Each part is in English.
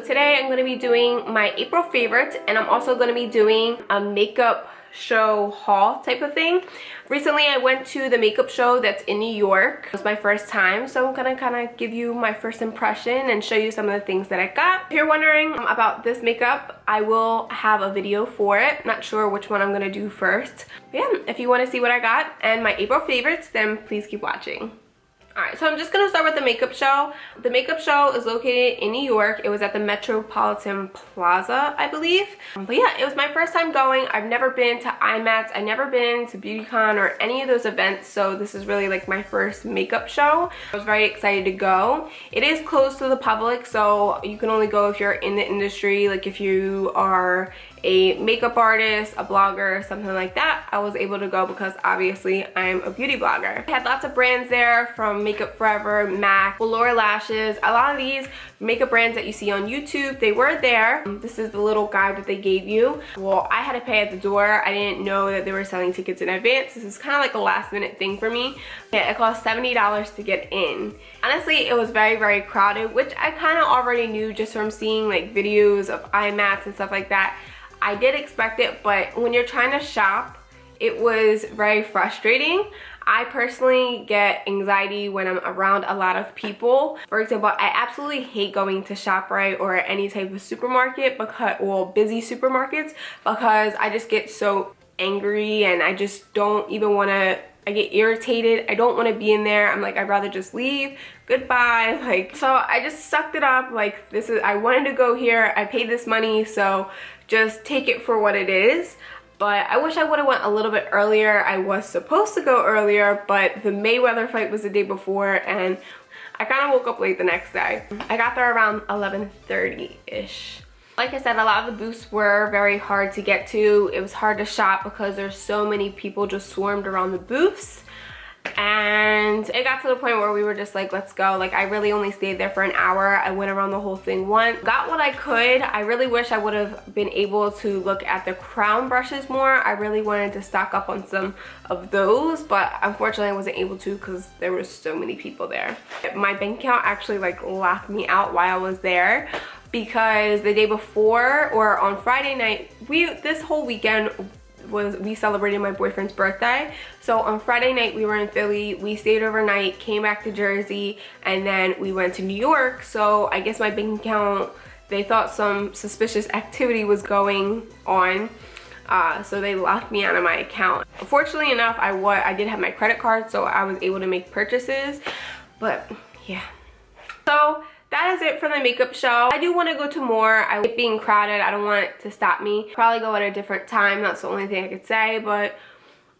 today I'm going to be doing my April favorites, and I'm also going to be doing a makeup show haul type of thing. Recently I went to the makeup show that's in New York. It was my first time, so I'm gonna kind of give you my first impression and show you some of the things that I got. If you're wondering about this makeup, I will have a video for it. Not sure which one I'm gonna do first. But yeah, if you want to see what I got and my April favorites, then please keep watching. Alright, so I'm just going to start with the makeup show. The makeup show is located in New York. It was at the Metropolitan Plaza, I believe. But yeah, it was my first time going. I've never been to IMATS. I've never been to BeautyCon or any of those events. So this is really like my first makeup show. I was very excited to go. It is closed to the public, so you can only go if you're in the industry. Like if you are a makeup artist, a blogger, something like that. I was able to go because obviously I'm a beauty blogger. I had lots of brands there, from Makeup Forever, MAC, Velour lashes. A lot of these makeup brands that you see on YouTube, they were there. This is the little guide that they gave you. Well, I had to pay at the door. I didn't know that they were selling tickets in advance. This is kind of like a last minute thing for me. Yeah, it cost $70 to get in. Honestly, it was very, very crowded, which I kind of already knew just from seeing like videos of IMATS and stuff like that. I did expect it, but when you're trying to shop, it was very frustrating. I personally get anxiety when I'm around a lot of people. For example, I absolutely hate going to ShopRite or any type of supermarket, because, well, busy supermarkets, because I just get so angry and I just don't even want to, I get irritated. I don't want to be in there. I'm like, I'd rather just leave. Goodbye. Like, so I just sucked it up. Like, this is, I wanted to go here. I paid this money, so just take it for what it is. But I wish I would have went a little bit earlier. I was supposed to go earlier, but the Mayweather fight was the day before, and I kind of woke up late the next day. I got there around 11:30-ish. Like I said, a lot of the booths were very hard to get to. It was hard to shop because there's so many people just swarmed around the booths. And it got to the point where we were just like, let's go. Like, I really only stayed there for an hour. I went around the whole thing once, got what I could. I really wish I would have been able to look at the crown brushes more. I really wanted to stock up on some of those, but unfortunately I wasn't able to because there were so many people there. My bank account actually like locked me out while I was there, because the day before, or on Friday night, this whole weekend we celebrated my boyfriend's birthday. So on Friday night we were in Philly, we stayed overnight, came back to Jersey, and then we went to New York. So I guess my bank account, they thought some suspicious activity was going on, so they locked me out of my account. Fortunately enough, I did have my credit card, so I was able to make purchases. But yeah, so that is it for the makeup show. I do want to go to more. I like being crowded. I don't want it to stop me. Probably go at a different time. That's the only thing I could say, but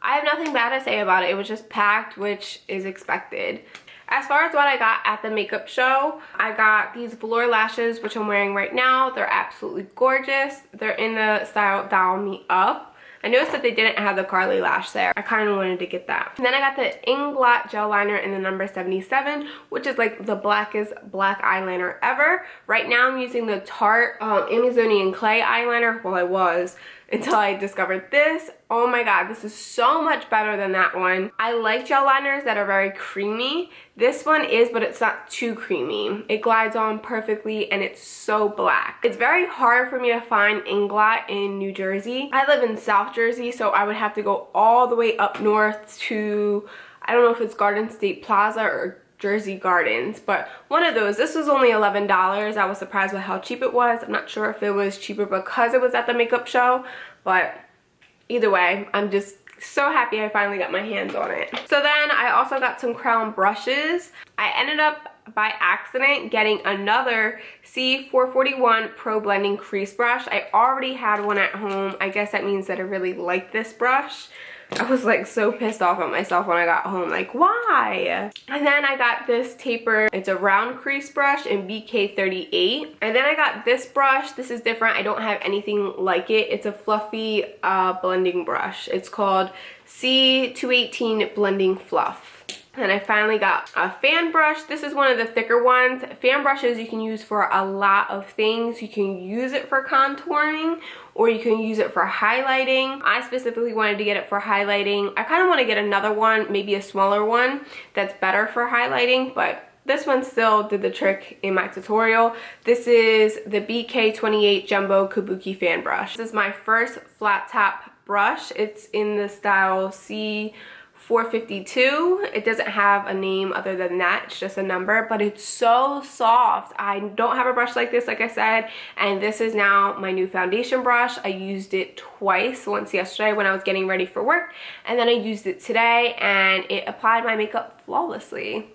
I have nothing bad to say about it. It was just packed, which is expected. As far as what I got at the makeup show, I got these Velour lashes, which I'm wearing right now. They're absolutely gorgeous. They're in the style Doll Me Up. I noticed that they didn't have the Carly lash there. I kind of wanted to get that. And then I got the Inglot gel liner in the number 77, which is like the blackest black eyeliner ever. Right now I'm using the Tarte Amazonian Clay eyeliner. Well, I was, until I discovered this. Oh my god, this is so much better than that one. I like gel liners that are very creamy. This one is, but it's not too creamy. It glides on perfectly and it's so black. It's very hard for me to find Inglot in New Jersey. I live in South Jersey, so I would have to go all the way up north to, I don't know if it's Garden State Plaza or Jersey Gardens, but one of those. This was only $11. I was surprised with how cheap it was. I'm not sure if it was cheaper because it was at the makeup show, but either way, I'm just so happy I finally got my hands on it. So then I also got some crown brushes. I ended up by accident getting another C441 Pro Blending Crease Brush. I already had one at home. I guess that means that I really like this brush. I was like so pissed off at myself when I got home, like why? And then I got this taper. It's a round crease brush in BK38. And then I got this brush. This is different. I don't have anything like it. It's a fluffy blending brush. It's called C218 Blending Fluff. And I finally got a fan brush. This is one of the thicker ones. Fan brushes you can use for a lot of things. You can use it for contouring, or you can use it for highlighting. I specifically wanted to get it for highlighting. I kind of want to get another one, maybe a smaller one that's better for highlighting, but this one still did the trick in my tutorial. This is the BK28 Jumbo Kabuki Fan Brush. This is my first flat top brush. It's in the style C452. It doesn't have a name other than that, it's just a number, but it's so soft. I don't have a brush like this, like I said, and this is now my new foundation brush. I used it twice, once yesterday when I was getting ready for work, and then I used it today, and it applied my makeup flawlessly.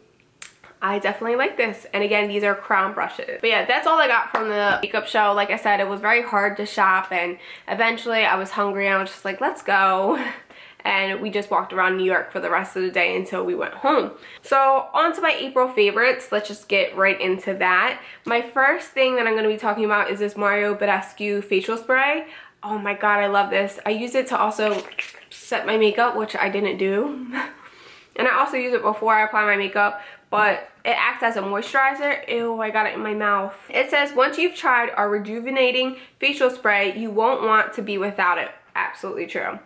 I definitely like this. And again, these are crown brushes. But yeah, that's all I got from the makeup show. Like I said, it was very hard to shop, and eventually I was hungry and I was just like, let's go. And we just walked around New York for the rest of the day until we went home. So on to my April favorites. Let's just get right into that. My first thing that I'm going to be talking about is this Mario Badescu facial spray. Oh my god, I love this. I use it to also set my makeup, which I didn't do. And I also use it before I apply my makeup, but it acts as a moisturizer. Ew, I got it in my mouth. It says, once you've tried our rejuvenating facial spray, you won't want to be without it. Absolutely true.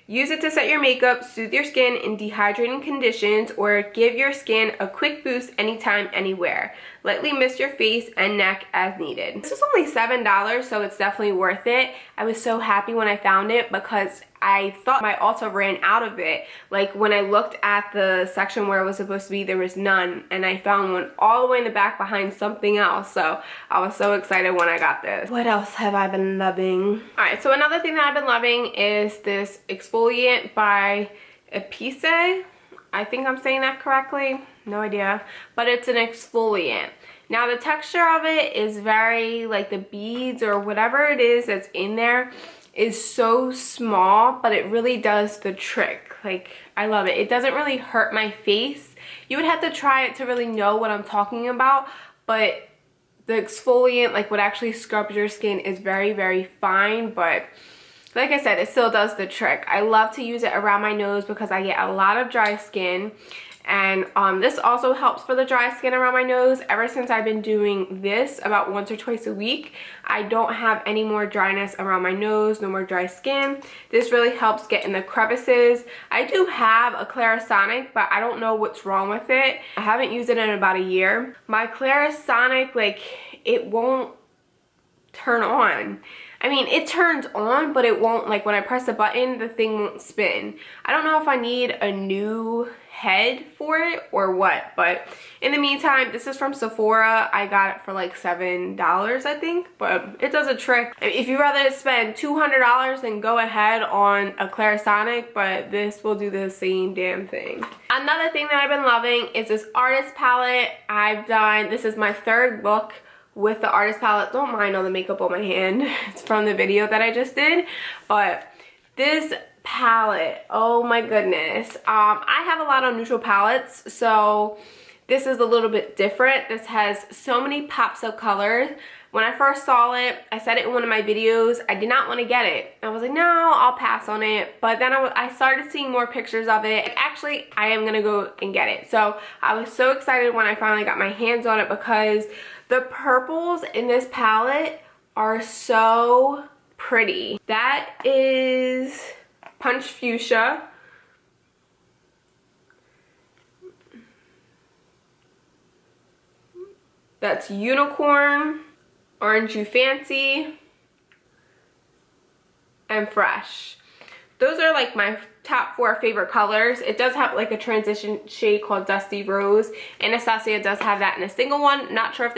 Use it to set your makeup, soothe your skin in dehydrating conditions, or give your skin a quick boost anytime, anywhere. Lightly mist your face and neck as needed. This was only $7, so it's definitely worth it. I was so happy when I found it because I thought my Ulta ran out of it. Like when I looked at the section where it was supposed to be, there was none, and I found one all the way in the back behind something else. So I was so excited when I got this. What else have I been loving? Alright, so another thing that I've been loving is this exfoliant by Epice. I think I'm saying that correctly. No idea. But it's an exfoliant. Now the texture of it is very, like the beads or whatever it is that's in there is so small, but it really does the trick. Like, I love it. It doesn't really hurt my face. You would have to try it to really know what I'm talking about, but the exfoliant, like what actually scrubs your skin, is very, very fine, but like I said, it still does the trick. I love to use it around my nose because I get a lot of dry skin. And this also helps for the dry skin around my nose. Ever since I've been doing this about once or twice a week, I don't have any more dryness around my nose, no more dry skin. This really helps get in the crevices. I do have a Clarisonic, but I don't know what's wrong with it. I haven't used it in about a year. My Clarisonic, like, it won't turn on. I mean, it turns on, but it won't, like when I press the button, the thing won't spin. I don't know if I need a new head for it or what, but in the meantime, this is from Sephora. I got it for like $7, I think, but it does a trick. If you'd rather spend $200, then go ahead on a Clarisonic, but this will do the same damn thing. Another thing that I've been loving is this artist palette. This is my third look with the artist palette. Don't mind all the makeup on my hand. It's from the video that I just did. But this palette, oh my goodness. I have a lot of neutral palettes, so this is a little bit different. This has so many pops of colors. When I first saw it, I said it in one of my videos, I did not want to get it. I was like, no, I'll pass on it. But then I started seeing more pictures of it. Actually, I am going to go and get it. So I was so excited when I finally got my hands on it because the purples in this palette are so pretty. That is Punch Fuchsia. That's Unicorn, Orange You Fancy, and Fresh. Those are like my top 4 favorite colors. It does have like a transition shade called Dusty Rose. Anastasia does have that in a single one. Not sure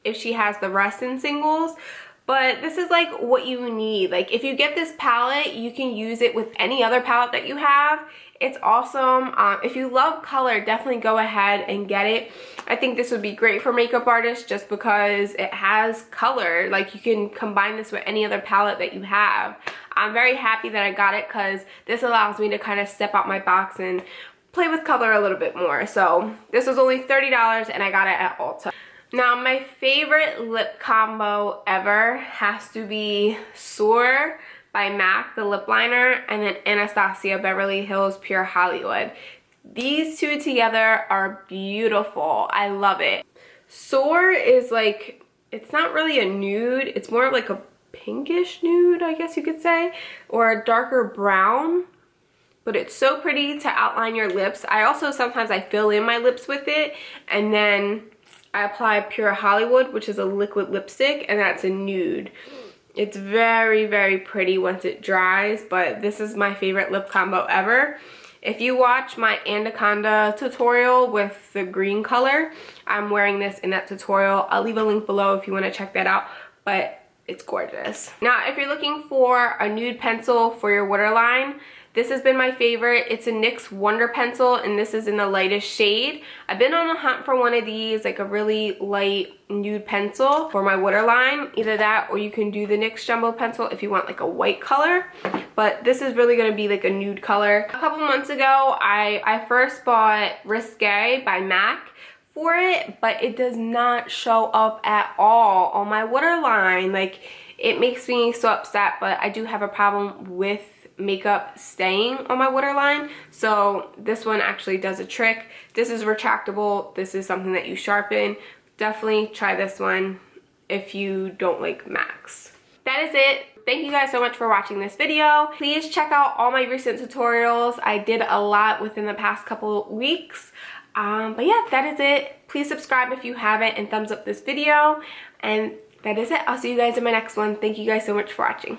if she has the rest in singles, but this is like what you need. Like if you get this palette, you can use it with any other palette that you have. It's awesome. If you love color, definitely go ahead and get it. I think this would be great for makeup artists just because it has color. Like you can combine this with any other palette that you have. I'm very happy that I got it because this allows me to kind of step out my box and play with color a little bit more. So this was only $30 and I got it at Ulta. Now my favorite lip combo ever has to be Soar by MAC, the lip liner, and then Anastasia Beverly Hills Pure Hollywood. These two together are beautiful. I love it. Soar is like, it's not really a nude, it's more like a pinkish nude, I guess you could say, or a darker brown. but it's so pretty to outline your lips. I also sometimes I fill in my lips with it, and then I apply Pure Hollywood, which is a liquid lipstick, and that's a nude. It's very, very pretty once it dries, but this is my favorite lip combo ever. If you watch my Anaconda tutorial with the green color, I'm wearing this in that tutorial. I'll leave a link below if you want to check that out, but it's gorgeous. Now, if you're looking for a nude pencil for your waterline, this has been my favorite. It's a NYX Wonder Pencil, and this is in the lightest shade. I've been on a hunt for one of these, like a really light nude pencil for my waterline. Either that, or you can do the NYX Jumbo Pencil if you want like a white color. But this is really gonna be like a nude color. A couple months ago, I first bought Risque by MAC for it, but it does not show up at all on my waterline. Like, it makes me so upset, but I do have a problem with makeup staying on my waterline, so this one actually does a trick. This is retractable. This is something that you sharpen. Definitely try this one if you don't like MACs. That is it. Thank you guys so much for watching this video. Please check out all my recent tutorials. I did a lot within the past couple weeks. But yeah, that is it. Please subscribe if you haven't, and thumbs up this video. And that is it. I'll see you guys in my next one. Thank you guys so much for watching.